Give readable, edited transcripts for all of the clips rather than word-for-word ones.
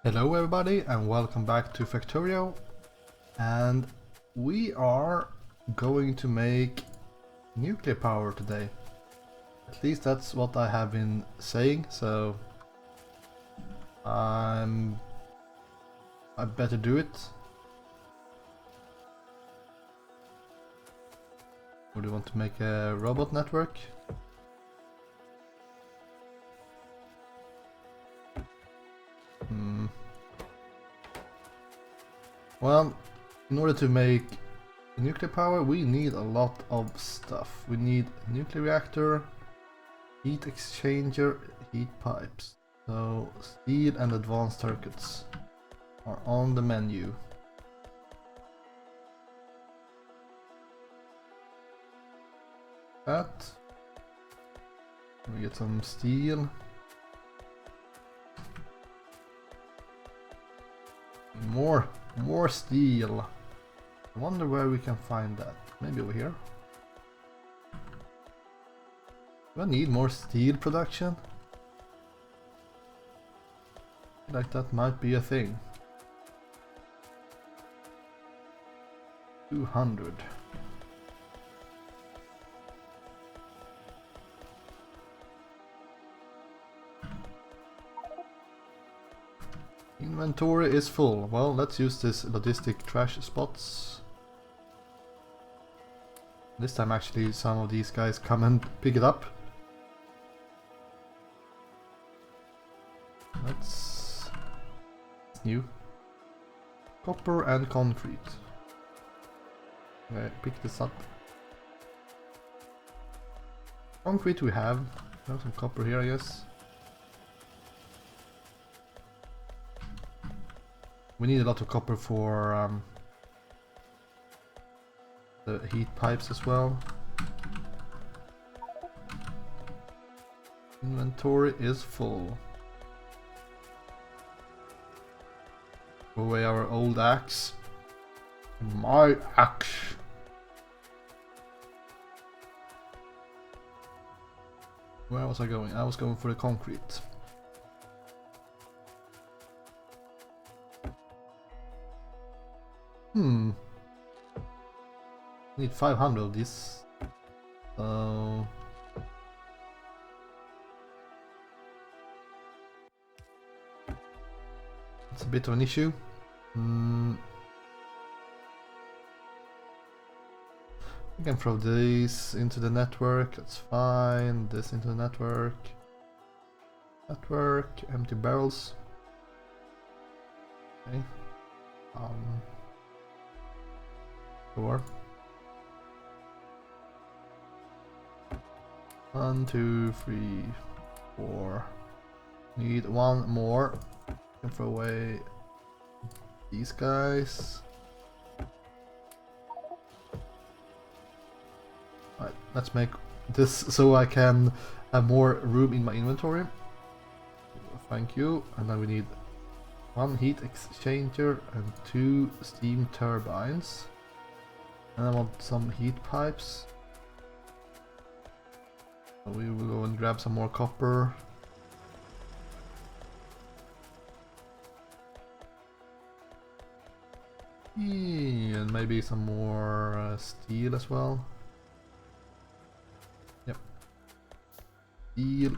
Hello everybody and welcome back to Factorio, and we are going to make nuclear power today. At least that's what I have been saying, so I better do it. Or do you want to make a robot network? Well, in order to make nuclear power we need a lot of stuff. We need a nuclear reactor, heat exchanger, heat pipes. So steel and advanced circuits are on the menu. That. We get some steel. More steel. I wonder where we can find that. Maybe over here. Do I need more steel production? I feel like that might be a thing. 200. Inventory is full. Well, let's use this logistic trash spots. This time actually some of these guys come and pick it up. That's new. Copper and concrete. Okay, pick this up. Concrete we have. There's some copper here, I guess. We need a lot of copper for the heat pipes as well. Inventory is full. Throw away our old axe. My axe. Where was I going? I was going for the concrete. Need 500 of this. So it's a bit of an issue. We can throw these into the network, that's fine. This into the network. Network, empty barrels. Okay. Sure. 1, 2, 3, 4. Need one more. Can throw away these guys. Right, let's make this so I can have more room in my inventory. Thank you. And then we need 1 heat exchanger and 2 steam turbines. And I want some heat pipes. So we will go and grab some more copper. And maybe some more steel as well. Yep. Steel.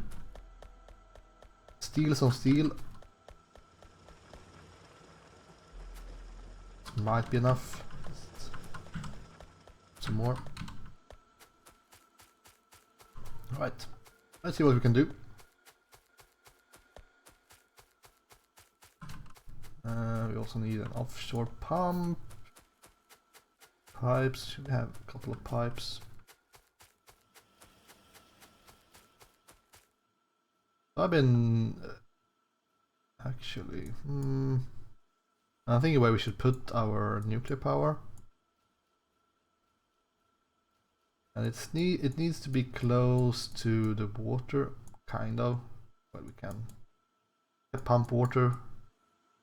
Steal some steel. This might be enough. Some more. Right. Let's see what we can do. We also need an offshore pump. Pipes. Should we have a couple of pipes? I've been actually. I think where we should put our nuclear power. And it needs to be close to the water, kind of. But we can pump water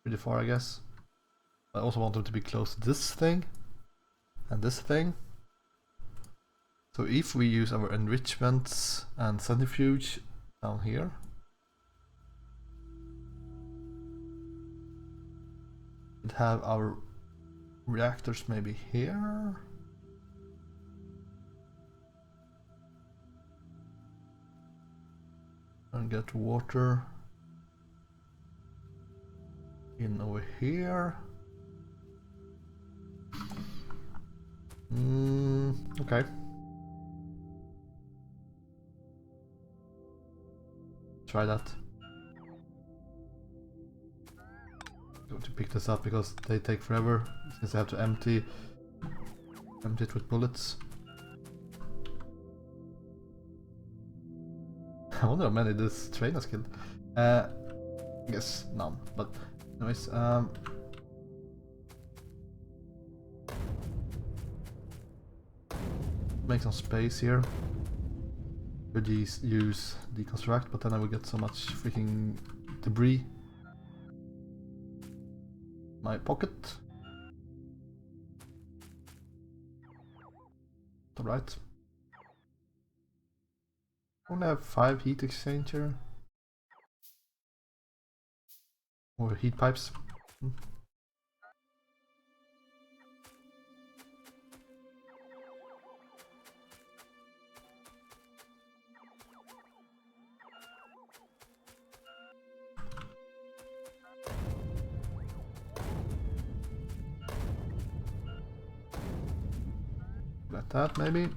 pretty far, I guess. I also want them to be close to this thing and this thing. So if we use our enrichments and centrifuge down here, We'd have our reactors maybe here. And get water in over here. Okay. Try that. Going to pick this up because they take forever since I have to empty it with bullets. I wonder how many this train has killed. I guess none, but anyways, make some space here. Could use deconstruct, but then I will get so much freaking debris. My pocket. Alright. Only have 5 heat exchanger. Or heat pipes. Like that maybe.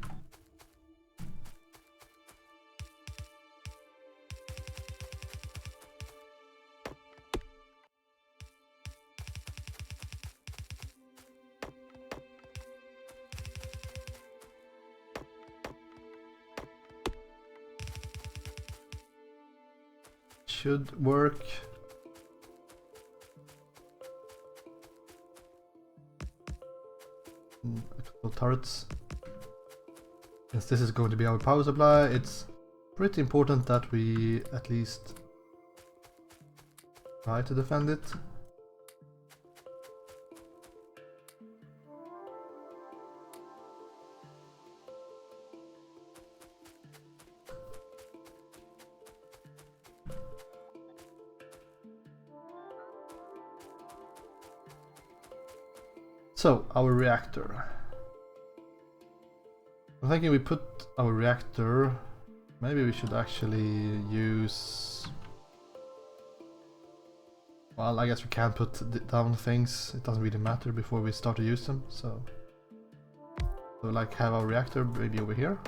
Should work. Electrical turrets. Since this is going to be our power supply, it's pretty important that we at least try to defend it. So, our reactor. I'm thinking we put our reactor, maybe we should actually use... Well, I guess we can put down things, it doesn't really matter before we start to use them, so like have our reactor maybe over here.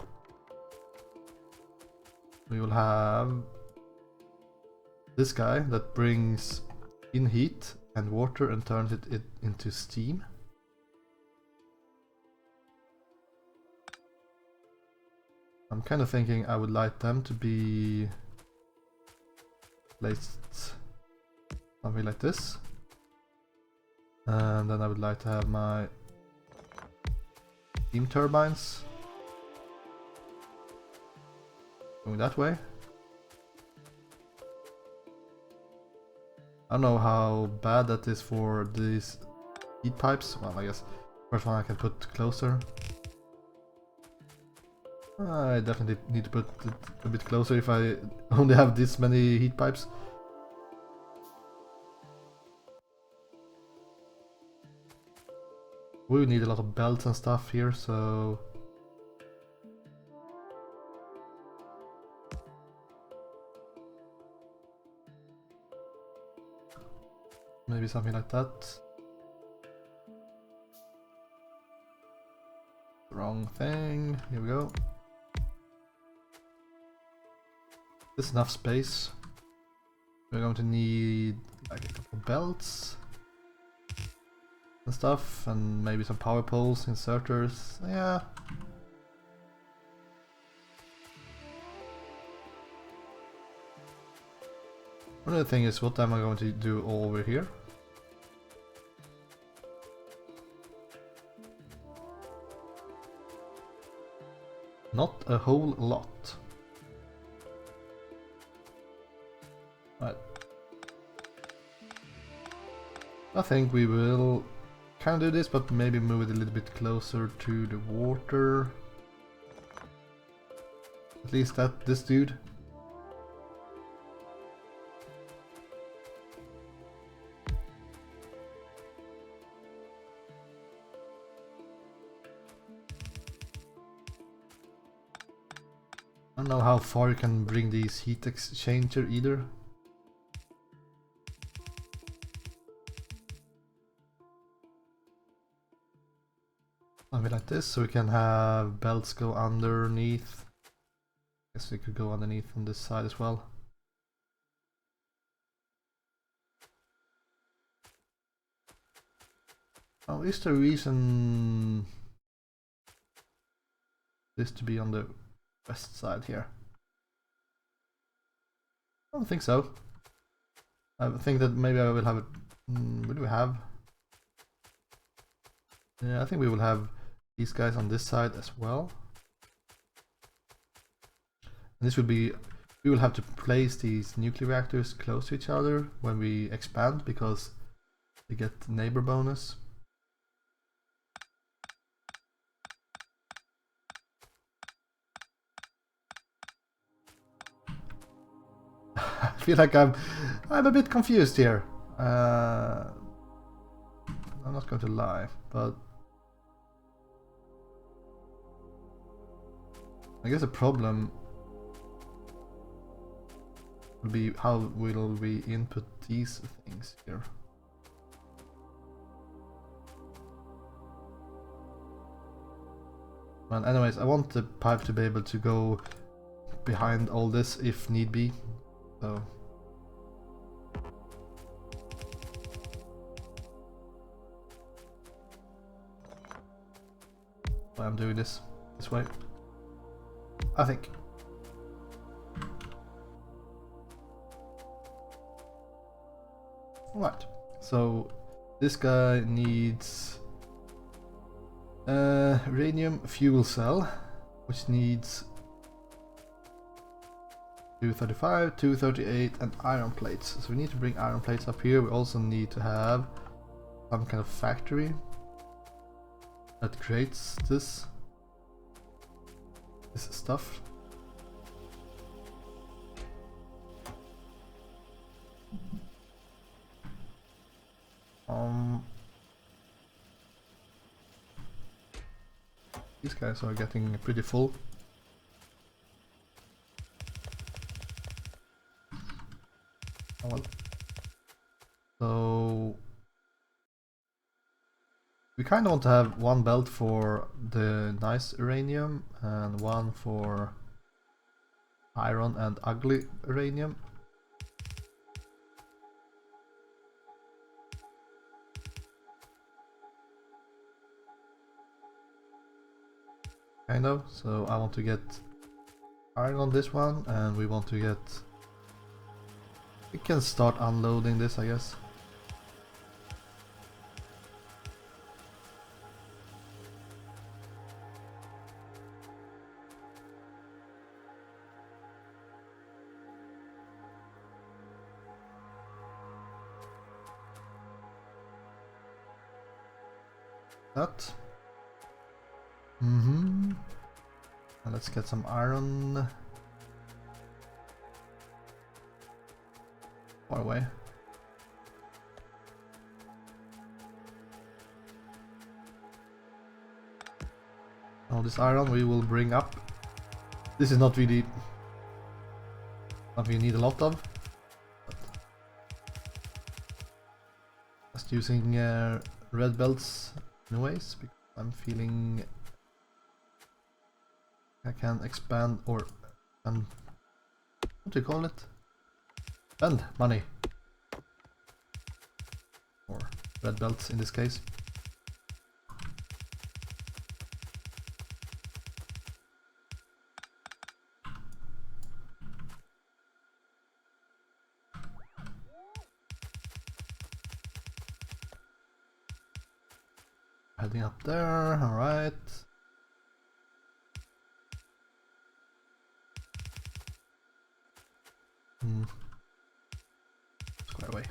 We will have this guy that brings in heat and water and turns it into steam. I'm kind of thinking I would like them to be placed something like this. And then I would like to have my steam turbines going that way. I don't know how bad that is for these heat pipes. Well, I guess first one I can put closer. I definitely need to put it a bit closer if I only have this many heat pipes. We will need a lot of belts and stuff here, so... Maybe something like that. Wrong thing. Here we go. There's enough space. We're going to need like a couple of belts and stuff, and maybe some power poles, inserters. Yeah. Another thing is, what am I going to do over here? Not a whole lot. Right. I think we will kind of do this, but maybe move it a little bit closer to the water. At least this dude. don't know how far you can bring these heat exchanger either. Something like this, so we can have belts go underneath. Guess we could go underneath on this side as well. Oh, is there a reason this to be on the west side here? I don't think so. I think that maybe I will have it. What do we have? Yeah, I think we will have these guys on this side as well. And this will be, we will have to place these nuclear reactors close to each other when we expand because they get neighbor bonus. I feel like I'm a bit confused here. I'm not going to lie, but I guess the problem will be how will we input these things here. Well, anyways, I want the pipe to be able to go behind all this if need be, so why I'm doing this way, I think. Right, so this guy needs uranium fuel cell, which needs 235, 238 and iron plates. So we need to bring iron plates up here. We also need to have some kind of factory that creates this stuff. These guys are getting pretty full. So we kind of want to have one belt for the nice uranium and one for iron and ugly uranium. Kind of, so I want to get iron on this one and we want to get... We can start unloading this, I guess. That. And let's get some iron. Far away. All this iron we will bring up. This is not really something you need a lot of. Just using red belts anyways, because I'm feeling I can expand or what do you call it? Spend money. Or red belts in this case. Heading up there, alright. Square away.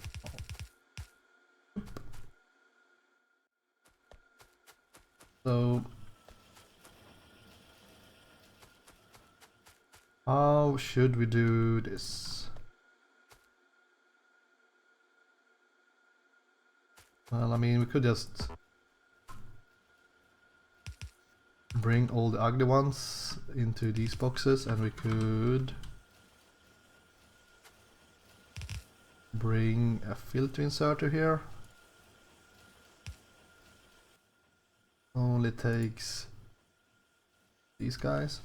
So how should we do this? Well, I mean, we could just bring all the ugly ones into these boxes, and we could bring a filter inserter here. Only takes these guys.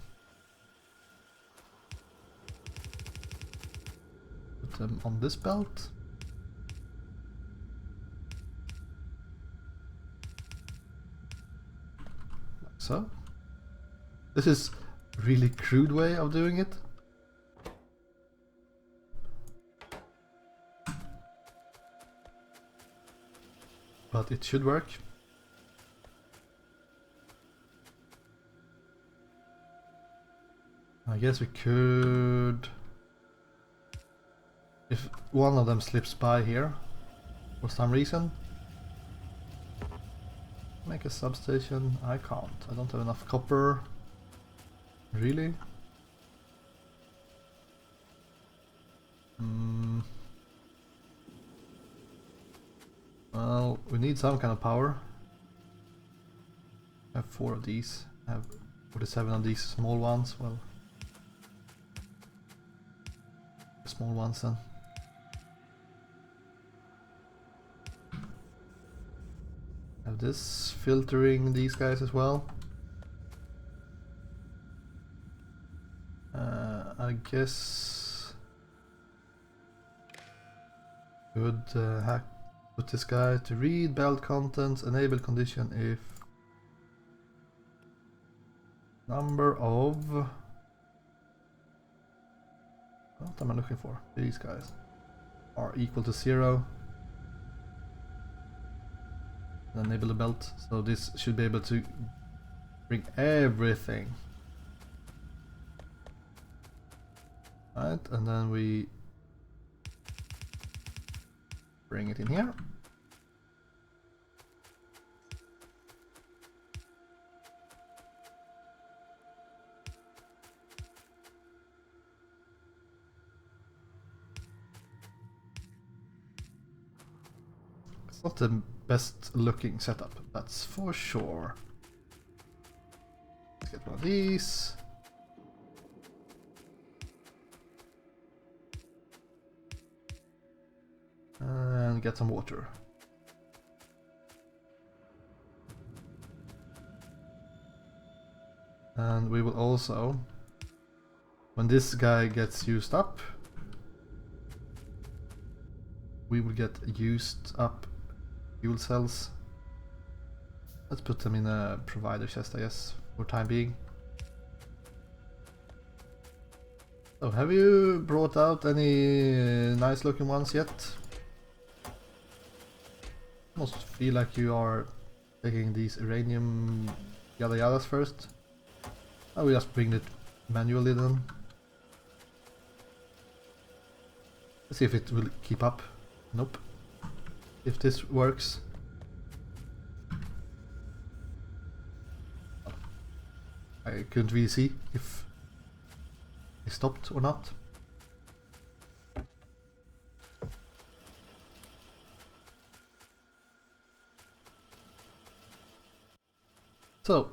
Put them on this belt. Like so. This is a really crude way of doing it. But it should work. I guess we could, if one of them slips by here for some reason, make a substation. I can't. I don't have enough copper. Really? Well, we need some kind of power. I have 4 of these. I have 47 of these small ones. Well, the small ones then. Have this filtering these guys as well. I guess would put this guy to read belt contents, enable condition if number of, what am I looking for? These guys are equal to 0. Enable the belt, so this should be able to bring everything. Right, and then we bring it in here. It's not the best looking setup, that's for sure. Let's get one of these. And get some water. And we will also, when this guy gets used up, we will get used up fuel cells. Let's put them in a provider chest, I guess, for time being. So, have you brought out any nice looking ones yet? Must feel like you are taking these uranium yada yadas first. I will just bring it manually then. Let's see if it will keep up. Nope. If this works. I couldn't really see if it stopped or not. So,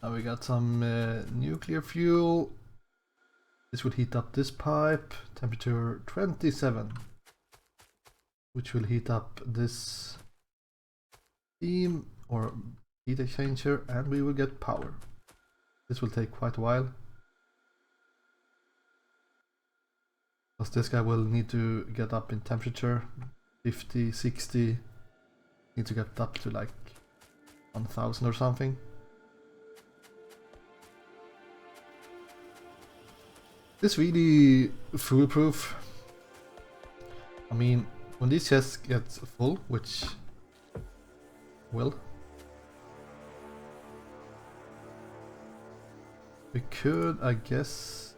now we got some nuclear fuel. This will heat up this pipe, temperature 27, which will heat up this steam or heat exchanger, and we will get power. This will take quite a while, because this guy will need to get up in temperature, 50, 60, need to get up to like 1000 or something. This really foolproof. I mean, when this chest gets full, which will, we could, I guess,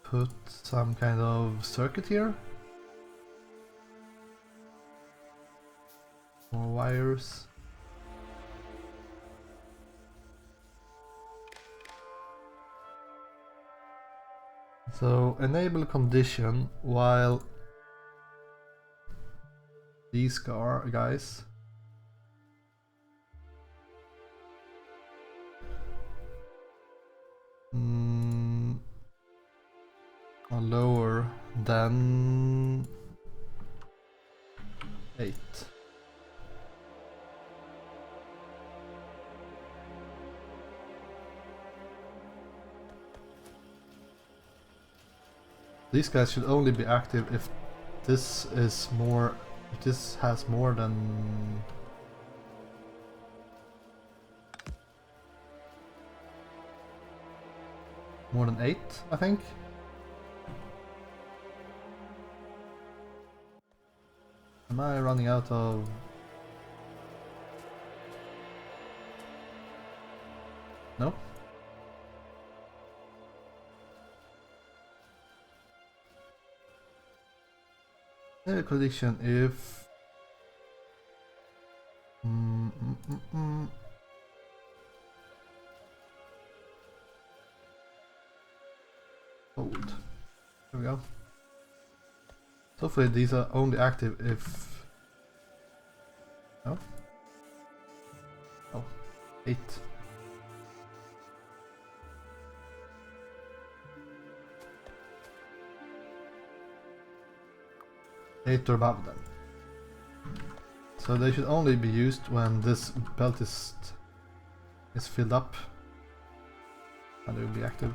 put some kind of circuit here. More wires. So enable condition while these guys. Are lower than 8. These guys should only be active if this is more, if this has more than more than 8, I think. Am I running out of... No? Air condition if... Hold. There we go. So hopefully these are only active if... No? Oh, 8. 8 or above them. So they should only be used when this belt is filled up, and they will be active.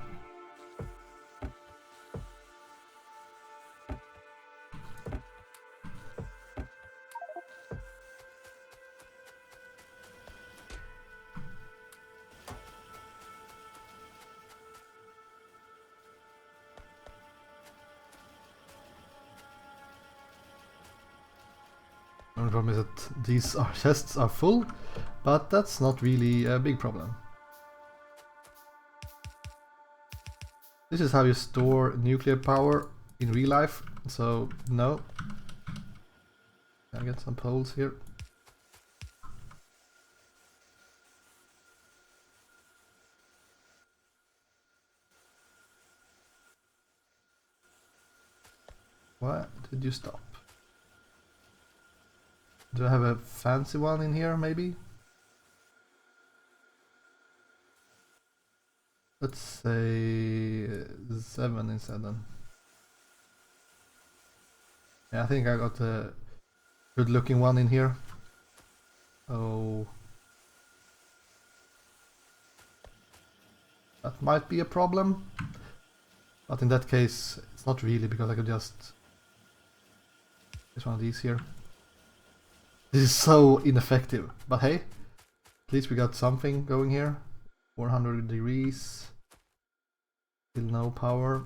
The problem is that these chests are full, but that's not really a big problem. This is how you store nuclear power in real life, so no. Can I get some poles here? Why did you stop? Do I have a fancy one in here, maybe? Let's say 7 instead then. Yeah, I think I got a good looking one in here. Oh, that might be a problem. But in that case, it's not really, because I could just... There's one of these here. This is so ineffective, but hey, at least we got something going here. 400 degrees, still no power.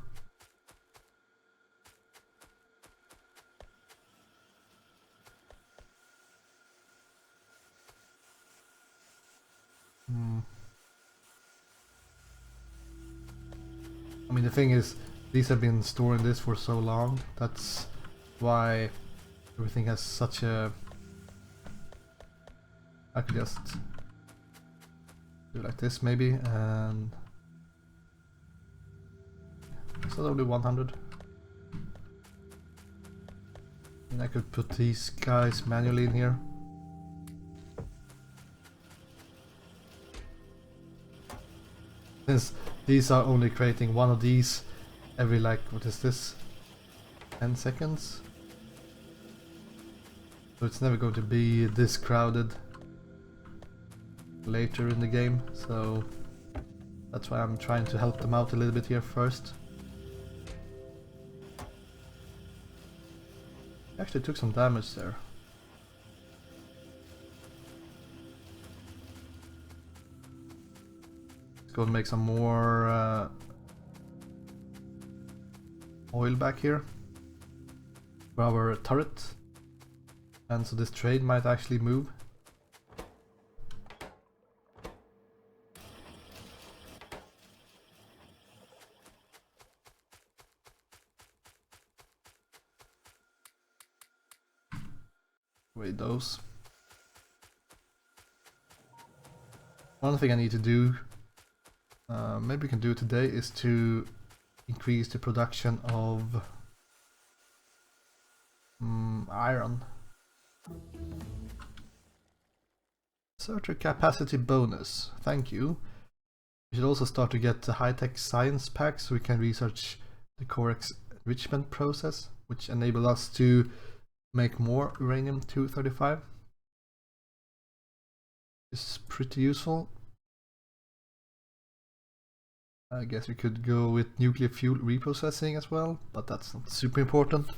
I mean, the thing is, these have been storing this for so long, that's why everything has such a... I could just do like this maybe, and so that'll be 100. And I could put these guys manually in here. Since these are only creating one of these every, like, what is this? 10 seconds? So it's never going to be this crowded later in the game, so that's why I'm trying to help them out a little bit here first. Actually took some damage there. Let's go and make some more oil back here for our turret, and so this trade might actually move. Wait, those. One thing I need to do, maybe we can do it today, is to increase the production of iron. Searcher capacity bonus. Thank you. We should also start to get the high-tech science packs so we can research the core enrichment process, which enable us to make more uranium-235. It's pretty useful. I guess we could go with nuclear fuel reprocessing as well, but that's not super important.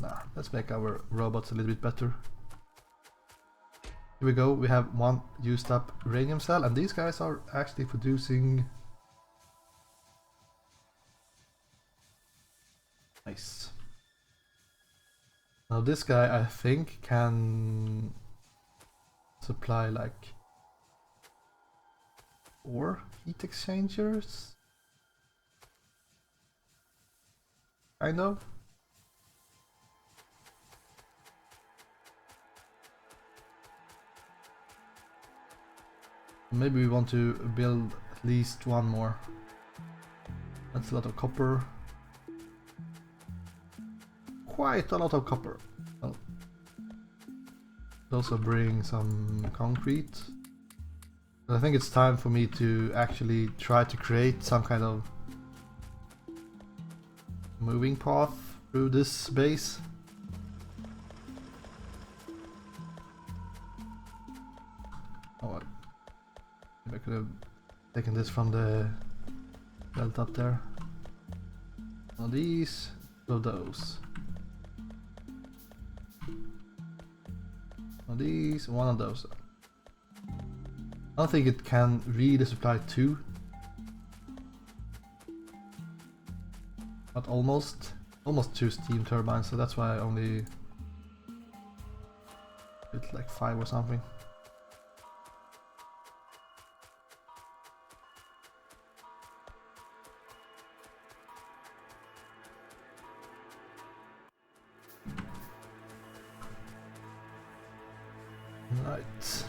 Nah, let's make our robots a little bit better. Here we go, we have one used up uranium cell, and these guys are actually producing... Nice. Now this guy, I think, can supply like 4 heat exchangers? Kind of. Maybe we want to build at least one more. That's a lot of copper. Quite a lot of copper. Well, also bring some concrete. But I think it's time for me to actually try to create some kind of moving path through this base. Oh, maybe I could have taken this from the belt up there. One of these, two of those. One of these, one of those. I don't think it can really supply 2. But almost 2 steam turbines, so that's why I only built like 5 or something. Right.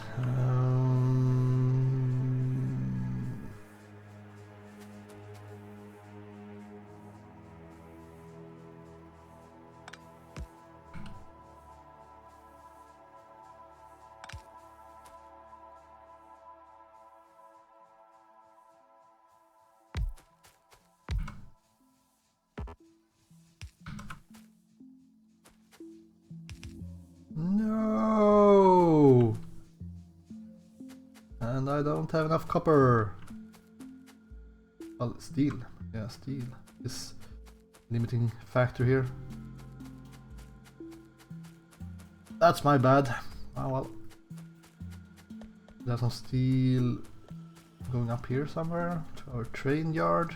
No! And I don't have enough copper. Well, steel. Yeah, steel is limiting factor here. That's my bad. Oh well. There's some steel going up here somewhere to our train yard.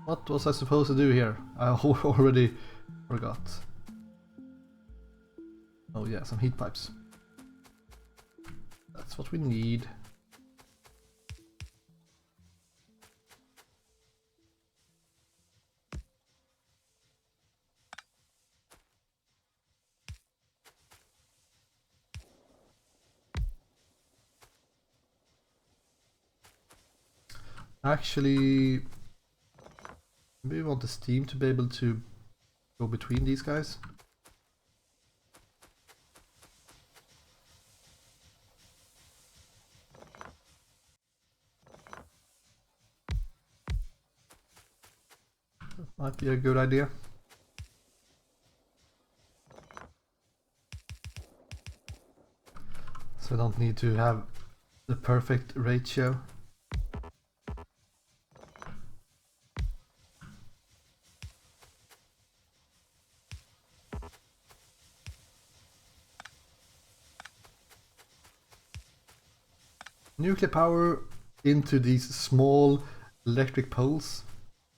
What was I supposed to do here? I already forgot. Oh yeah, some heat pipes. That's what we need. Actually, maybe we want the steam to be able to go between these guys. That might be a good idea. So I don't need to have the perfect ratio. Nuclear power into these small electric poles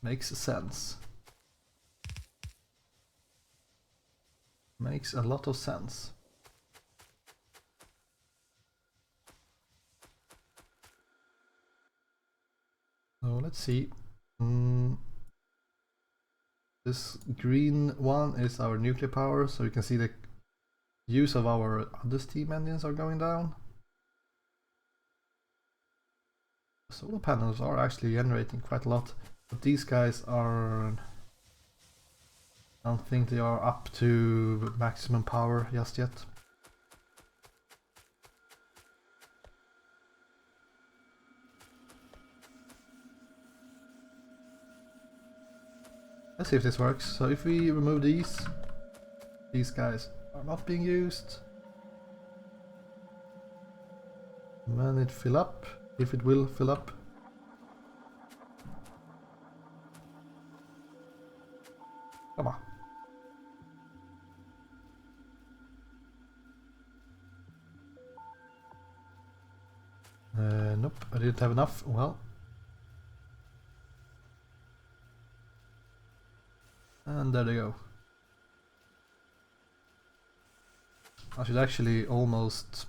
makes sense. Makes a lot of sense. Let's see. This green one is our nuclear power, so you can see the use of our other steam engines are going down. Solar panels are actually generating quite a lot, but these guys are... I don't think they are up to maximum power just yet. Let's see if this works. So if we remove these guys are not being used. And then it fill up, if it will fill up. Come on. Nope, I didn't have enough. Well. And there they go. I should actually almost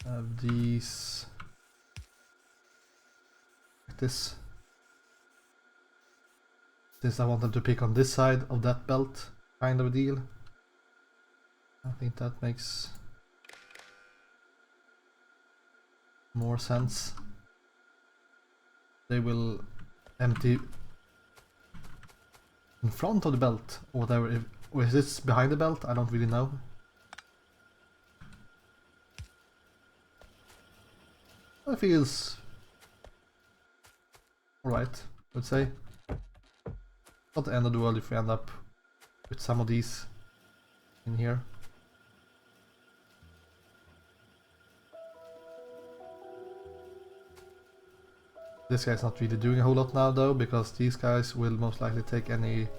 have these like this. Since I want them to pick on this side of that belt, kind of a deal. I think that makes more sense. They will empty in front of the belt or whatever. Or is this behind the belt? I don't really know. It feels alright, let's say. Not the end of the world if we end up with some of these in here. This guy's not really doing a whole lot now though, because these guys will most likely take anything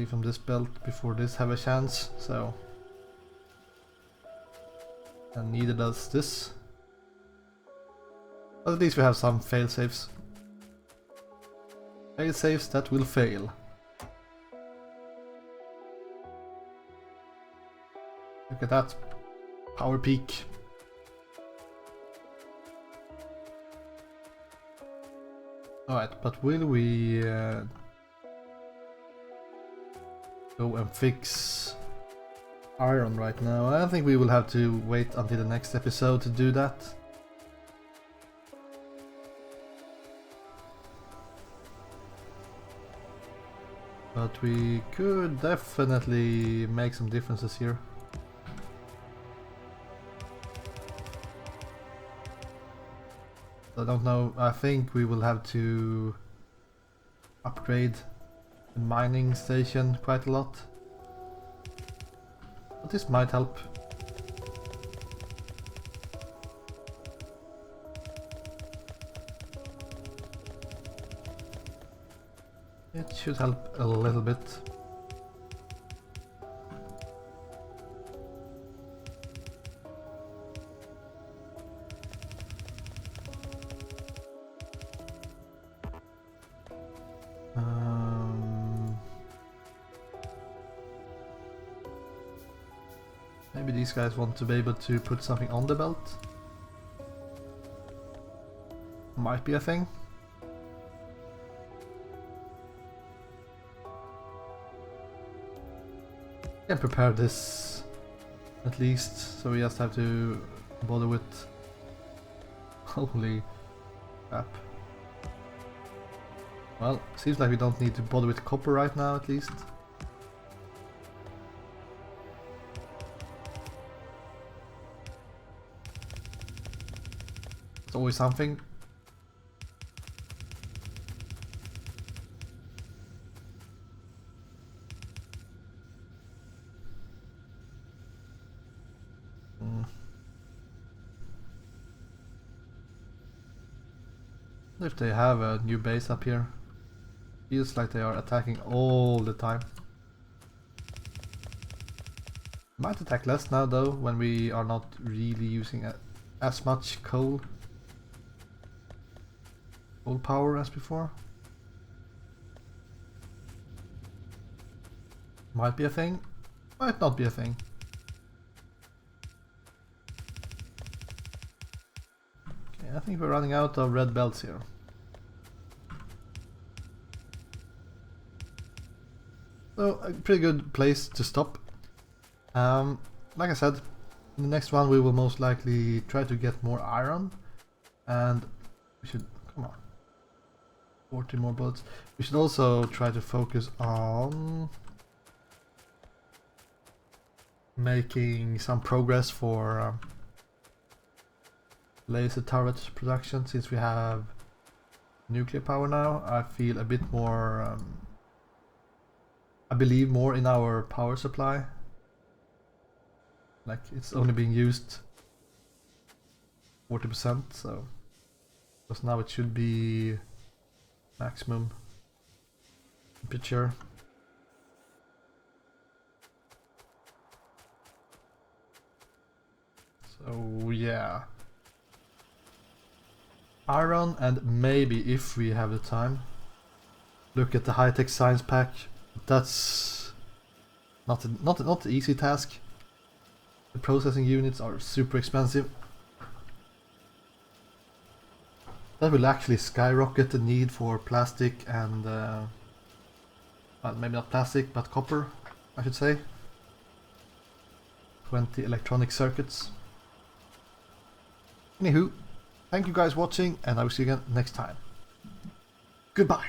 from this belt before this have a chance, so... And neither does this. But at least we have some fail-safes. Fail-safes that will fail. Look at that. Power peak. Alright, but will we go and fix iron right now? I think we will have to wait until the next episode to do that. But we could definitely make some differences here. I don't know, I think we will have to upgrade the mining station quite a lot. But this might help. It should help a little bit. Maybe these guys want to be able to put something on the belt. Might be a thing. Can prepare this at least, so we just have to bother with... Holy crap. Well, seems like we don't need to bother with copper right now at least. It's always something. If they have a new base up here, feels like they are attacking all the time. Might attack less now though, when we are not really using as much coal power as before. Might be a thing. Might not be a thing. Okay, I think we're running out of red belts here. So, a pretty good place to stop. Like I said, in the next one we will most likely try to get more iron. And we should... come on. 40 more bullets. We should also try to focus on making some progress for laser turret production. Since we have nuclear power now, I feel a bit more I believe more in our power supply. Like, it's only being used 40%, so because now it should be maximum temperature. So yeah, iron, and maybe if we have the time, look at the high-tech science pack. That's not an easy task. The processing units are super expensive. That will actually skyrocket the need for plastic and well, maybe not plastic, but copper, I should say. 20 electronic circuits. Anywho, thank you guys for watching, and I will see you again next time. Goodbye.